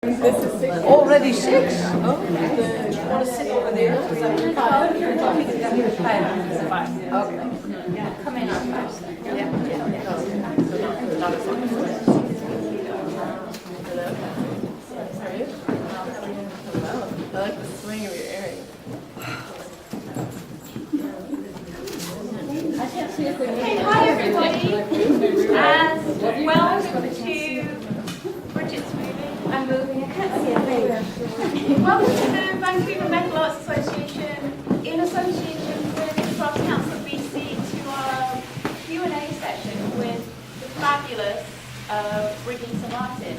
Already 6? Oh, you want to sit over there? Okay. Come in on first. Yeah. I like the swing of your earrings. Okay, hi everybody, and welcome to Brigitte's moving. I'm moving. I can't see a thing. Welcome to the Vancouver Metal Arts Association in association with the Crafts Council of BC to our Q&A session with the fabulous Brigitte Martin.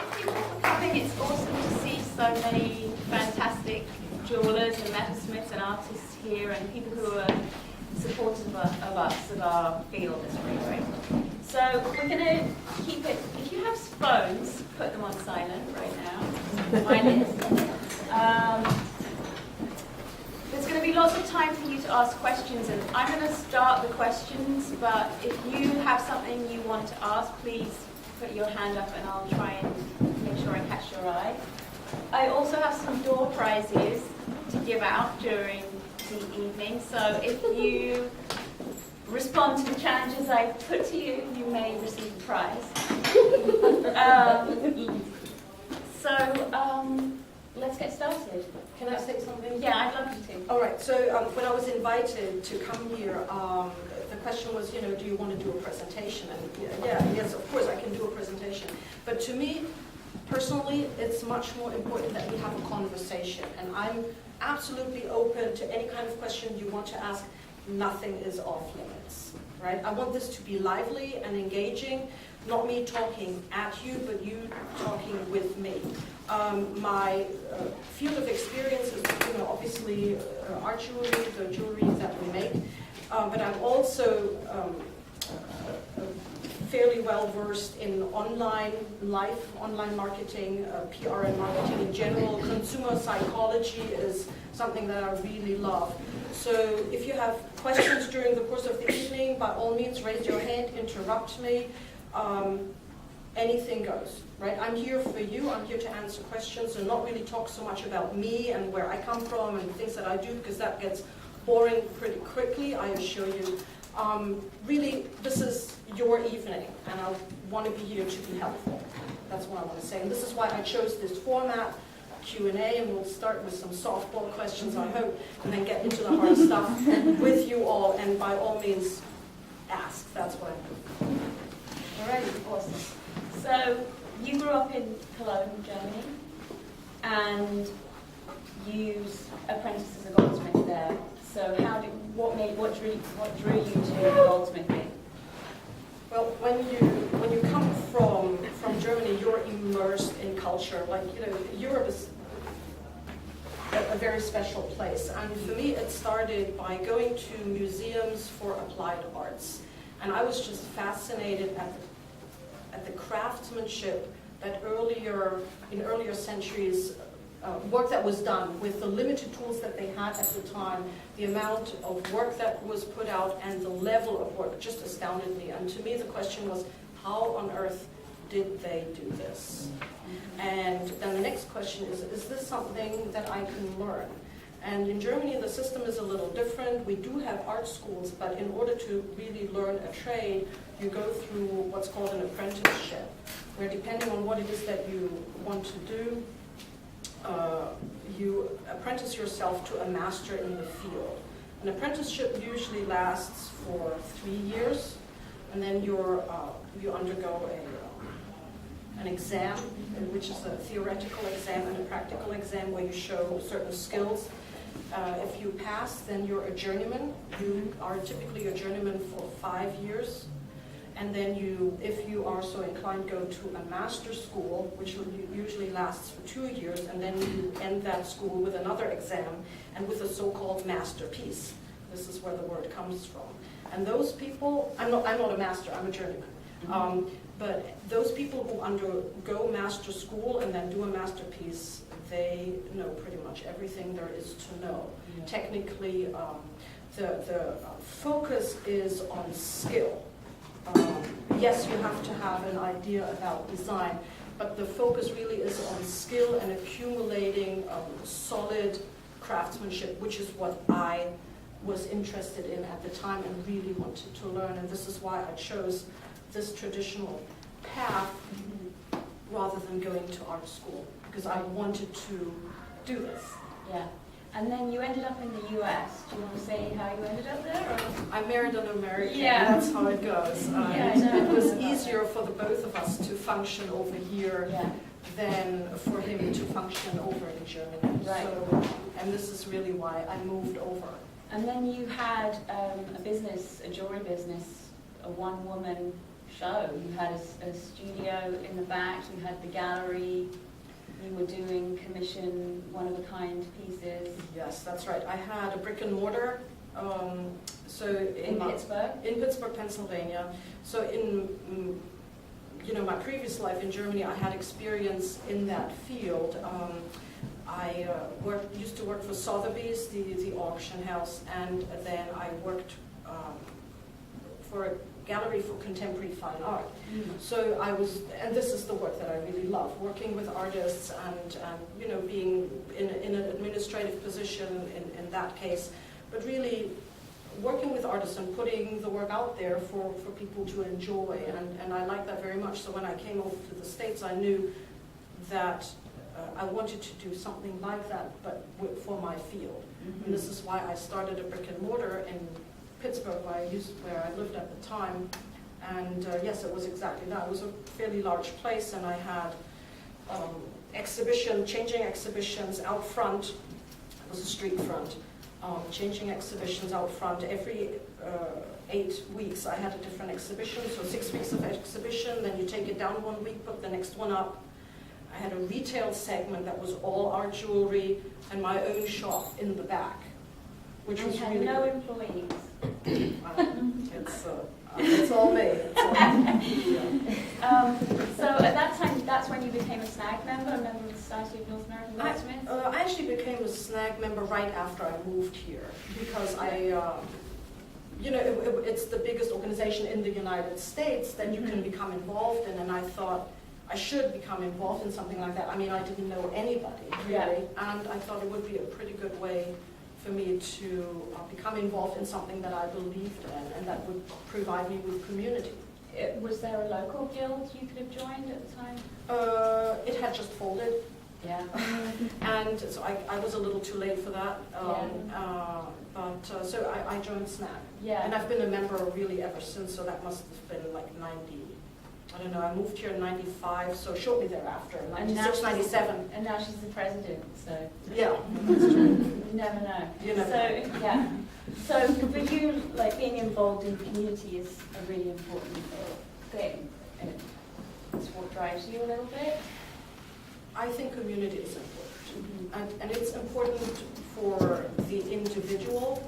Thank you all for coming. It's awesome to see so many fantastic jewelers and metalsmiths and artists here and people who are supportive of us, of our field. It's really great. So we're going to keep it, if you have phones, put them on silent right now. Mine is. There's going to be lots of time for you to ask questions, and I'm going to start the questions, but if you have something you want to ask, please put your hand up and I'll try and make sure I catch your eye. I also have some door prizes to give out during the evening, so if you respond to the challenges I put to you, you may receive a prize. Let's get started. Can I say something? Yeah, I'd love you to. All right, so when I was invited to come here, the question was, do you want to do a presentation? And yes, of course I can do a presentation. But to me, personally, it's much more important that we have a conversation. And I'm absolutely open to any kind of question you want to ask. Nothing is off limits, right? I want this to be lively and engaging, not me talking at you, but you talking with me. My field of experience is, obviously art jewelry, the jewelry that we make, but I'm also fairly well versed in online marketing, PR and marketing in general. Consumer psychology is something that I really love. So if you have questions during the course of the evening, by all means raise your hand, interrupt me. Anything goes, right? I'm here for you. I'm here to answer questions and not really talk so much about me and where I come from and things that I do, because that gets boring pretty quickly, I assure you. Really, this is your evening, and I want to be here to be helpful. That's what I want to say. And this is why I chose this format, Q&A, and we'll start with some softball questions, I hope, and then get into the hard stuff with you all, and by all means, ask. That's what I do. All right, awesome. So you grew up in Cologne, Germany, and you apprenticed as a goldsmith there. So what drew you to goldsmithing? Well, when you come from Germany, you're immersed in culture. Like, Europe is a very special place. And for me, it started by going to museums for applied arts. And I was just fascinated at the craftsmanship that in earlier centuries, work that was done with the limited tools that they had at the time, the amount of work that was put out and the level of work just astounded me. And to me the question was, how on earth did they do this? And then the next question is this something that I can learn? And in Germany the system is a little different. We do have art schools, but in order to really learn a trade, you go through what's called an apprenticeship, where depending on what it is that you want to do, you apprentice yourself to a master in the field. An apprenticeship usually lasts for 3 years, and then you undergo an exam, which is a theoretical exam and a practical exam where you show certain skills. If you pass, then you're a journeyman. You are typically a journeyman for 5 years. And then if you are so inclined, go to a master school, which usually lasts for 2 years, and then you end that school with another exam and with a so-called masterpiece. This is where the word comes from. And those people, I'm not a master, I'm a journeyman. But those people who undergo master school and then do a masterpiece, they know pretty much everything there is to know. Yeah. Technically, the focus is on skill. yes, you have to have an idea about design, but the focus really is on skill and accumulating solid craftsmanship, which is what I was interested in at the time and really wanted to learn. And this is why I chose this traditional path rather than going to art school, because I wanted to do this. Yeah. And then you ended up in the US. Do you want to say how you ended up there? Or? I married an American, Yeah. that's how it goes. Yeah, I know. It was easier for the both of us to function over here than for him to function over in Germany. Right. So, and this is really why I moved over. And then you had a business, a jewelry business, a one-woman show. You had a studio in the back, you had the gallery, you were doing commission, one-of-a-kind pieces. Yes, that's right. I had a brick and mortar. So In Pittsburgh? In Pittsburgh, Pennsylvania. So in my previous life in Germany, I had experience in that field. I used to work for Sotheby's, the auction house, and then I worked for a gallery for contemporary fine art. So and this is the work that I really love, working with artists and being in an administrative position in that case, but really working with artists and putting the work out there for people to enjoy, and I like that very much. So when I came over to the States, I knew that I wanted to do something like that, but for my field. And this is why I started a brick and mortar in Pittsburgh, where I lived at the time. And yes, it was exactly that. It was a fairly large place, and I had changing exhibitions out front. It was a street front. Changing exhibitions out front. Every 8 weeks I had a different exhibition, so 6 weeks of exhibition, then you take it down 1 week, put the next one up. I had a retail segment that was all art jewelry and my own shop in the back, which was had really no good. employees. It's all me. So at that time, that's when you became a SNAG member, a member of the Society of North American Goldsmiths? I actually became a SNAG member right after I moved here, because it's the biggest organization in the United States that you can become involved in, and I thought I should become involved in something like that. I mean, I didn't know anybody, really, and I thought it would be a pretty good way for me to become involved in something that I believed in and that would provide me with community. Was there a local guild you could have joined at the time? It had just folded. Yeah. And so I was a little too late for that. So I joined SNAG. Yeah. And I've been a member really ever since, so that must have been like 90. I don't know, I moved here in 95, so shortly thereafter, 96, 97. And now she's the president, so. Yeah, that's true. You never know. You never know. Yeah. So for you, like, being involved in the community is a really important thing. And it's what drives you a little bit. I think community is important. And it's important for the individual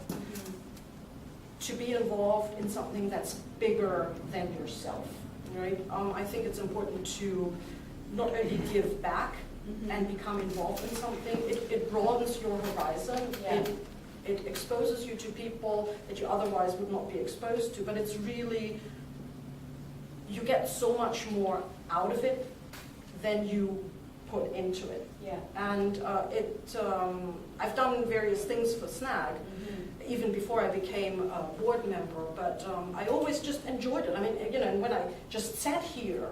to be involved in something that's bigger than yourself. Right? I think it's important to not only give back and become involved in something. It broadens your horizon. Yeah. It exposes you to people that you otherwise would not be exposed to. But it's really, you get so much more out of it than you put into it. Yeah. And I've done various things for SNAG. Even before I became a board member, but I always just enjoyed it. I mean, and when I just sat here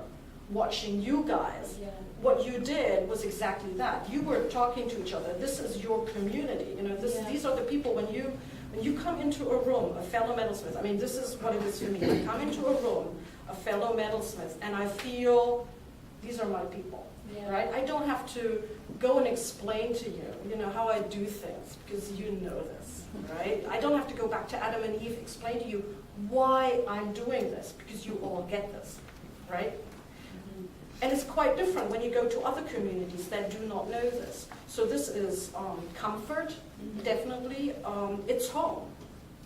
watching you guys, what you did was exactly that. You were talking to each other. This is your community. These are the people. When you come into a room, a fellow metalsmith. I mean, this is what it is for me. I come into a room, a fellow metalsmith, and I feel these are my people. Right? I don't have to go and explain to you, how I do things, because you know this, right? I don't have to go back to Adam and Eve, explain to you why I'm doing this, because you all get this, right? And it's quite different when you go to other communities that do not know this. So this is comfort, definitely. It's home,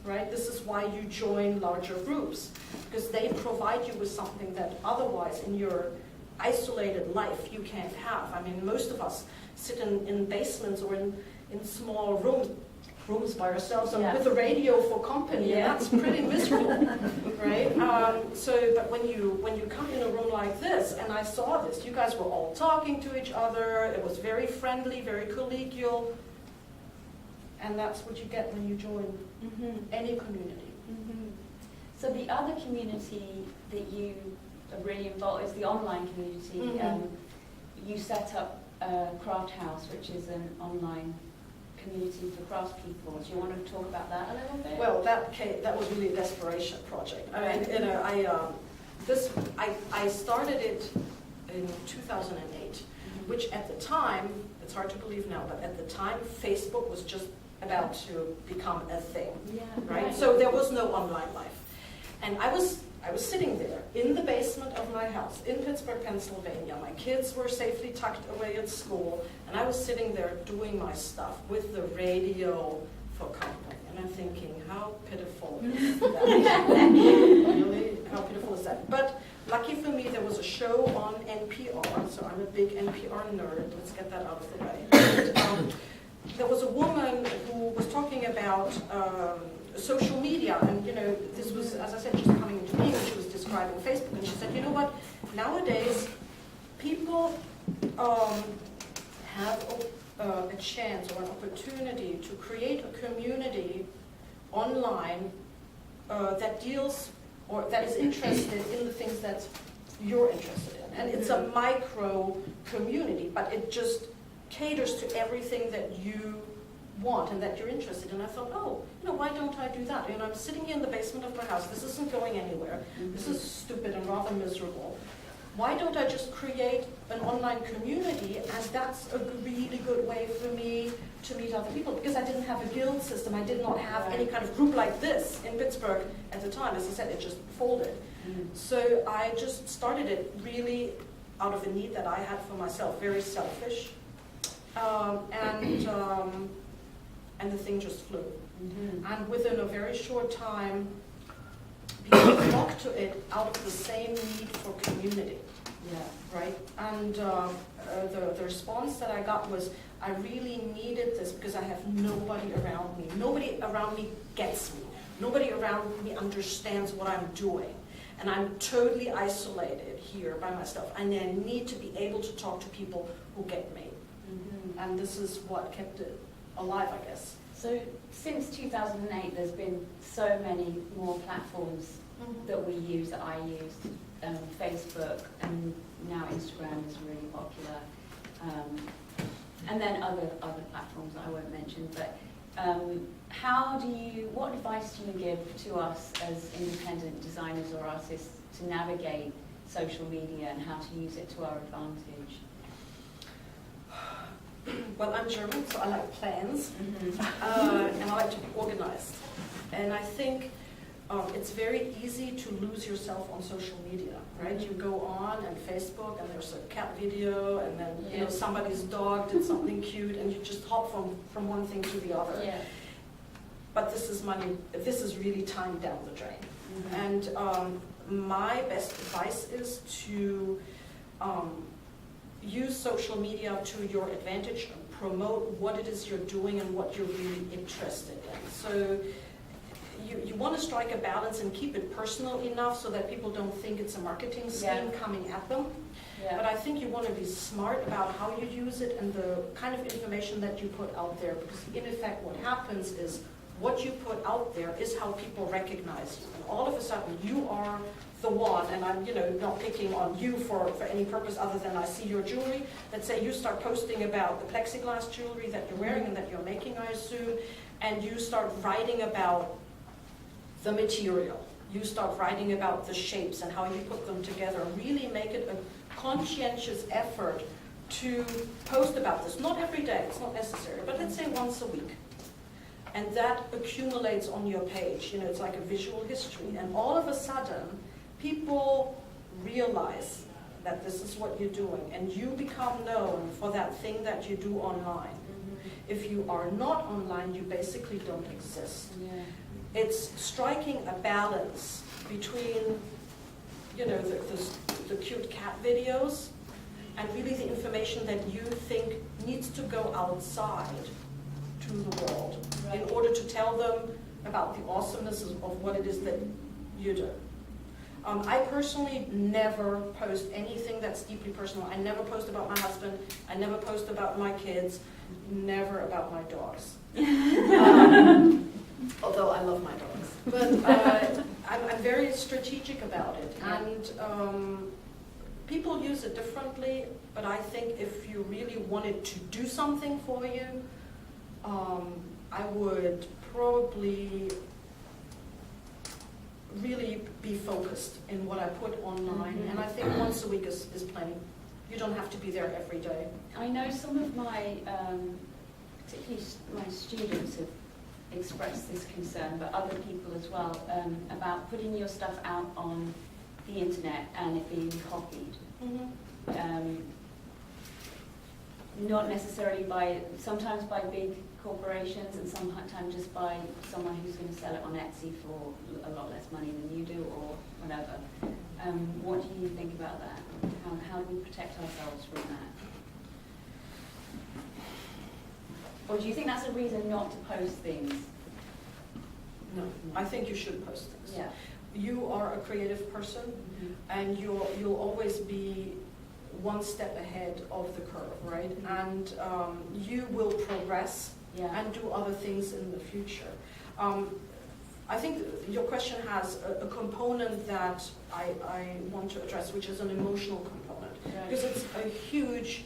right? This is why you join larger groups, because they provide you with something that otherwise in your isolated life you can't have. I mean, most of us sit in basements or in small rooms rooms by ourselves and Yeah. with the radio for company, Yeah. and that's pretty miserable, right? But when you come in a room like this, and I saw this, you guys were all talking to each other. It was very friendly, very collegial, and that's what you get when you join any community. So the other community that you are really involved is the online community. You set up Crafthause, which is an online community for craftspeople. Do you want to talk about that a little bit? Well, that was really a desperation project. I mean, I started it in 2008, which at the time, it's hard to believe now, but at the time, Facebook was just about to become a thing, right? So there was no online life. And I was sitting there in the basement of my house in Pittsburgh, Pennsylvania. My kids were safely tucked away at school, and I was sitting there doing my stuff with the radio for company. And I'm thinking, how pitiful is that? Really, how pitiful is that? But lucky for me, there was a show on NPR, so I'm a big NPR nerd. Let's get that out of the way. And, there was a woman who was talking about social media, and this was, as I said, just coming into being, and she was describing Facebook, and she said, you know what, nowadays people have a chance or an opportunity to create a community online that deals or that is interested in the things that you're interested in, and it's a micro community, but it just caters to everything that you want and that you're interested in. I thought, why don't I do that? I'm sitting here in the basement of my house. This isn't going anywhere. This is stupid and rather miserable. Why don't I just create an online community? And that's a really good way for me to meet other people, because I didn't have a guild system. I did not have any kind of group like this in Pittsburgh at the time. As I said, it just folded. So I just started it really out of a need that I had for myself, very selfish. And the thing just flew. And within a very short time, people flocked to it out of the same need for community. Right? And the response that I got was, I really needed this because I have nobody around me. Nobody around me gets me. Nobody around me understands what I'm doing. And I'm totally isolated here by myself. And I need to be able to talk to people who get me. And this is what kept it alive, I guess. So since 2008, there's been so many more platforms that we use, that I use. Facebook, and now Instagram is really popular. And then other platforms that I won't mention. But what advice do you give to us as independent designers or artists to navigate social media and how to use it to our advantage? Well, I'm German, so I like plans, and I like to be organized. And I think it's very easy to lose yourself on social media, right? You go on and Facebook, and there's a cat video, and then somebody's dog did something cute, and you just hop from one thing to the other. But this is money. This is really time down the drain. And my best advice is to use social media to your advantage and promote what it is you're doing and what you're really interested in. So you want to strike a balance and keep it personal enough so that people don't think it's a marketing scheme coming at them. But I think you want to be smart about how you use it and the kind of information that you put out there, because in effect what happens is what you put out there is how people recognize you. And all of a sudden you are the one, and I'm not picking on you for any purpose other than I see your jewelry. Let's say you start posting about the plexiglass jewelry that you're wearing and that you're making, I assume, and you start writing about the material. You start writing about the shapes and how you put them together. Really make it a conscientious effort to post about this. Not every day, it's not necessary, but let's say once a week. And that accumulates on your page. It's like a visual history. And all of a sudden, people realize that this is what you're doing, and you become known for that thing that you do online. If you are not online, you basically don't exist. It's striking a balance between, the cute cat videos and really the information that you think needs to go outside to the world in Right. order to tell them about the awesomeness of what it is that you do. I personally never post anything that's deeply personal. I never post about my husband. I never post about my kids. Never about my dogs. Although I love my dogs. But I'm very strategic about it. Yeah. And people use it differently, but I think if you really wanted to do something for you, I would probably really be focused in what I put online. Mhm. And I think once a week is plenty. You don't have to be there every day. I know some of my, particularly my students have expressed this concern, but other people as well, about putting your stuff out on the internet and it being copied. Not necessarily by, sometimes by big corporations and sometimes just by someone who's going to sell it on Etsy for a lot less money than you do or whatever. What do you think about that? How do we protect ourselves from that? Or do you think that's a reason not to post things? No, I think you should post things. Yeah. You are a creative person, Mm-hmm. and you'll always be one step ahead of the curve, right? Mhm. And you will progress Yeah. and do other things in the future. I think your question has a component that I want to address, which is an emotional component. Right. Because it's a huge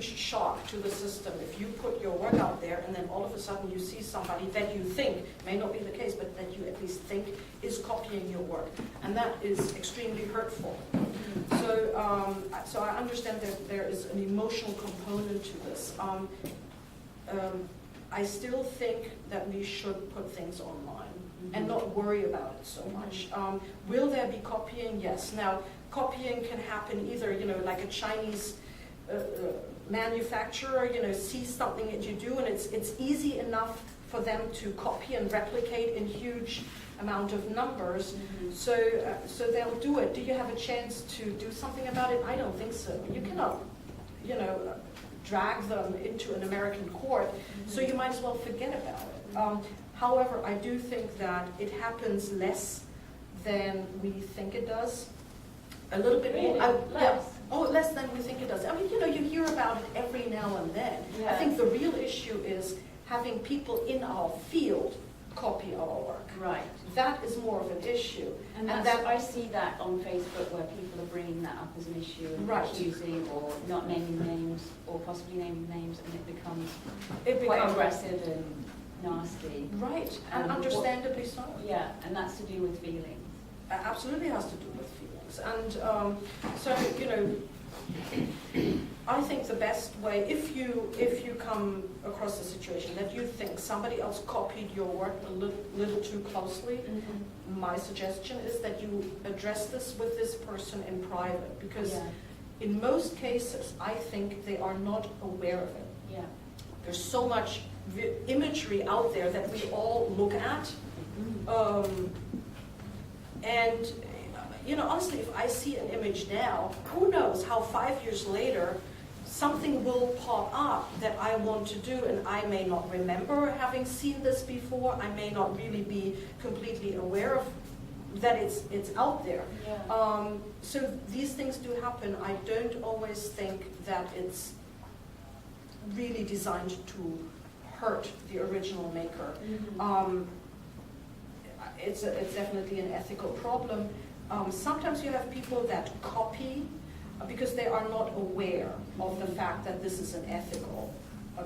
shock to the system if you put your work out there and then all of a sudden you see somebody that you think, may not be the case, but that you at least think is copying your work. And that is extremely hurtful. So I understand that there is an emotional component to this. I still think that we should put things online and not worry about it so much. Will there be copying? Yes. Now, copying can happen either, like a Chinese manufacturer, sees something that you do, and it's easy enough for them to copy and replicate in huge amount of numbers. Mm-hmm. So they'll do it. Do you have a chance to do something about it? I don't think so. You cannot, drag them into an American court, so you might as well forget about it. However, I do think that it happens less than we think it does. A little bit Really? more. Less? Oh, less than we think it does. I mean, you hear about it every now and then. I Yeah. think the real issue is having people in our field copy our work. Right. That is more of an issue. And I see that on Facebook where people are bringing that up as an issue and Right. accusing or not naming names or possibly naming names, and it becomes It quite becomes aggressive and nasty. right, and What- understandably so. Yeah, and that's to do with feelings. Absolutely has to do with feelings. And I think the best way, if you come across a situation that you think somebody else copied your work a little too closely, my suggestion is that you address this with this person in private, because Yeah. in most cases, I think they are not aware of it. Yeah. There's so much imagery out there that we all look at. And honestly, if I see an image now, who knows how 5 years later something will pop up that I want to do, and I may not remember having seen this before. I may not really be completely aware of that it's out there. Yeah. So these things do happen. I don't always think that it's really designed to hurt the original maker. It's definitely an ethical problem. Sometimes you have people that copy because they are not aware of the fact that this is an ethical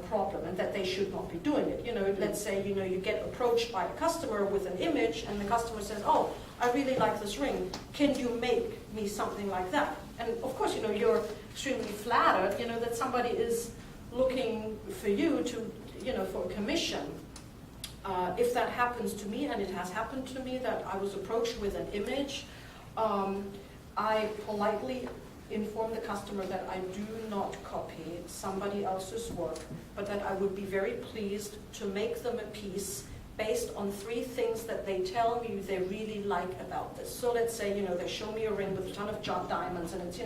problem and that they should not be doing it. Let's say you get approached by a customer with an image, and the customer says, "Oh, I really like this ring. Can you make me something like that?" And of course, you're extremely flattered, that somebody is looking for you to, for a commission. If that happens to me, and it has happened to me, that I was approached with an image, I politely inform the customer that I do not copy somebody else's work, but that I would be very pleased to make them a piece based on 3 things that they tell me they really like about this. So let's say, they show me a ring with a ton of diamonds, and it's,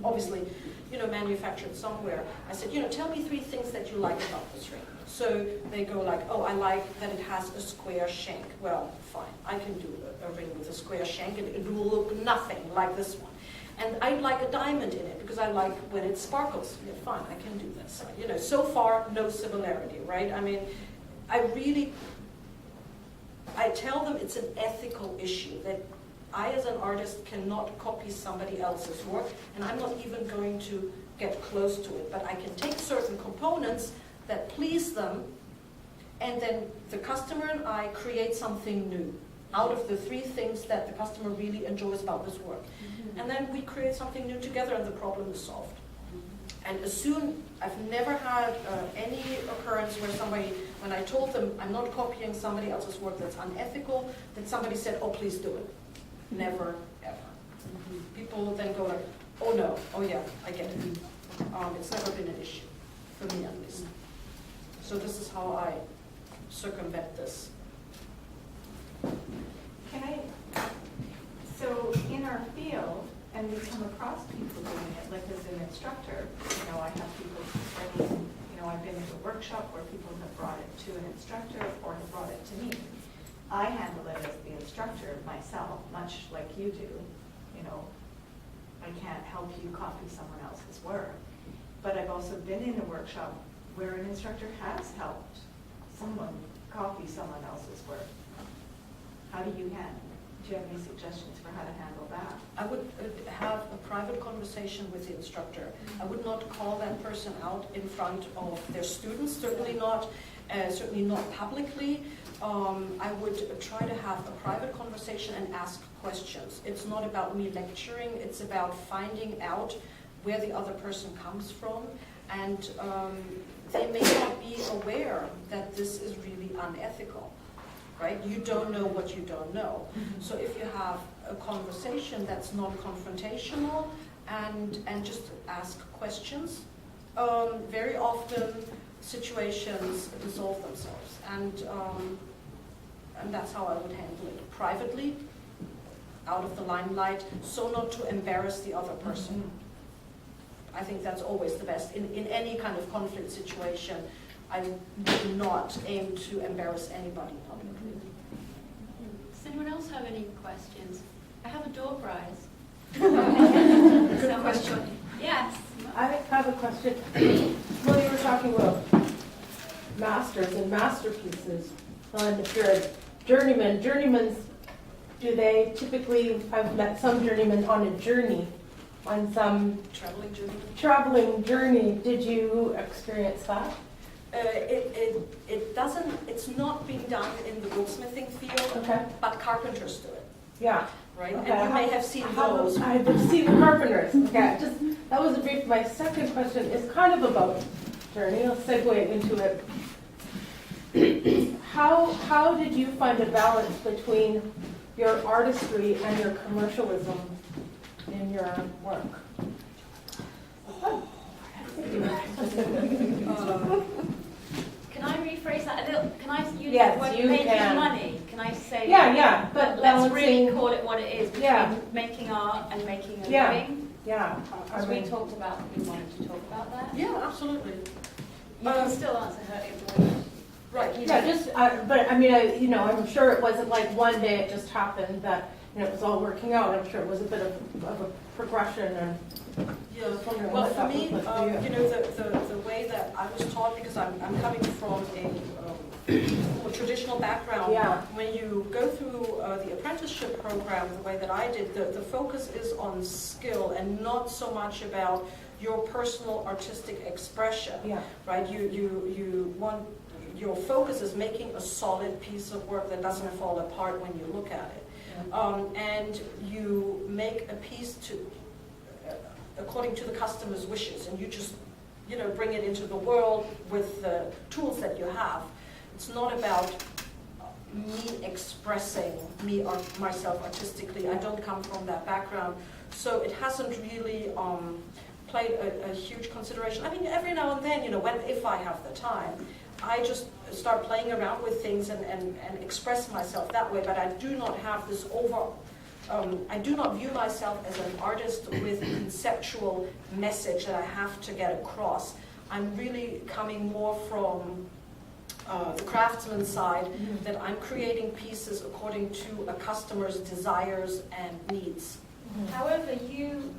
obviously, manufactured somewhere. I said, tell me 3 things that you like about this ring. So they go like, oh, I like that it has a square shank. Well, fine, I can do a ring with a square shank, and it will look nothing like this one. And I like a diamond in it because I like when it sparkles. Yeah, fine, I can do this. So far, no similarity, right? I mean, I tell them it's an ethical issue, that I as an artist cannot copy somebody else's work, and I'm not even going to get close to it. But I can take certain components that please them, and then the customer and I create something new out of the 3 things that the customer really enjoys about this work. And then we create something new together, and the problem is solved. And I've never had any occurrence where somebody, when I told them I'm not copying somebody else's work that's unethical, that somebody said, oh, please do it. Never, ever. People then go like, oh no, oh yeah, I get it. It's never been an issue, for me at least. So this is how I circumvent this. So in our field, and we come across people doing it, like as an instructor, I have people studying, I've been in a workshop where people have brought it to an instructor or have brought it to me. I handle it as the instructor myself, much like you do. I can't help you copy someone else's work. But I've also been in a workshop where an instructor has helped someone copy someone else's work. How do you do you have any suggestions for how to handle that? I would have a private conversation with the instructor. I would not call that person out in front of their students, certainly not publicly. I would try to have a private conversation and ask questions. It's not about me lecturing, it's about finding out where the other person comes from, and they may not be aware that this is really unethical. Right? You don't know what you don't know. So if you have a conversation that's non-confrontational and just ask questions, very often situations dissolve themselves. And that's how I would handle it. Privately, out of the limelight, so not to embarrass the other person. I think that's always the best. In any kind of conflict situation, I would not aim to embarrass anybody publicly. Does anyone else have any questions? I have a door prize. Good question. Yes. I have a question. Well, you were talking about masters and masterpieces. And if you're a journeyman's, do they typically, I've met some journeymen on a journey, on some traveling journey. Did you experience that? It's not being done in the goldsmithing field, Okay. but carpenters do it. Yeah. Right? Okay. And you may have seen those. I've seen the carpenters. Okay. That was a brief. My second question is kind of about journey. I'll segue into it. How did you find a balance between your artistry and your commercialism in your work? Can I rephrase that a little? Can I use Yes, the word you making can. money? Can I say? Yeah, but let's really balancing- call it what it is, between making art and making a living. Yeah. As we talked about, we wanted to talk about that. Yeah, absolutely. You can still answer her if you want. Right. Yeah, but I mean, I'm sure it wasn't like one day it just happened that, it was all working out. I'm sure it was a bit of a progression and. Yeah. Well, for me, the way that I was taught, because I'm coming from a traditional background. Yeah. When you go through the apprenticeship program, the way that I did, the focus is on skill and not so much about your personal artistic expression. Yeah. Right. You want. Your focus is making a solid piece of work that doesn't fall apart when you look at it. And you make a piece according to the customer's wishes, and you just, bring it into the world with the tools that you have. It's not about me expressing myself artistically. I don't come from that background, so it hasn't really played a huge consideration. I mean, every now and then, if I have the time, I just start playing around with things and express myself that way, but I do not have this I do not view myself as an artist with a conceptual message that I have to get across. I'm really coming more from the craftsman side, that I'm creating pieces according to a customer's desires and needs. However, you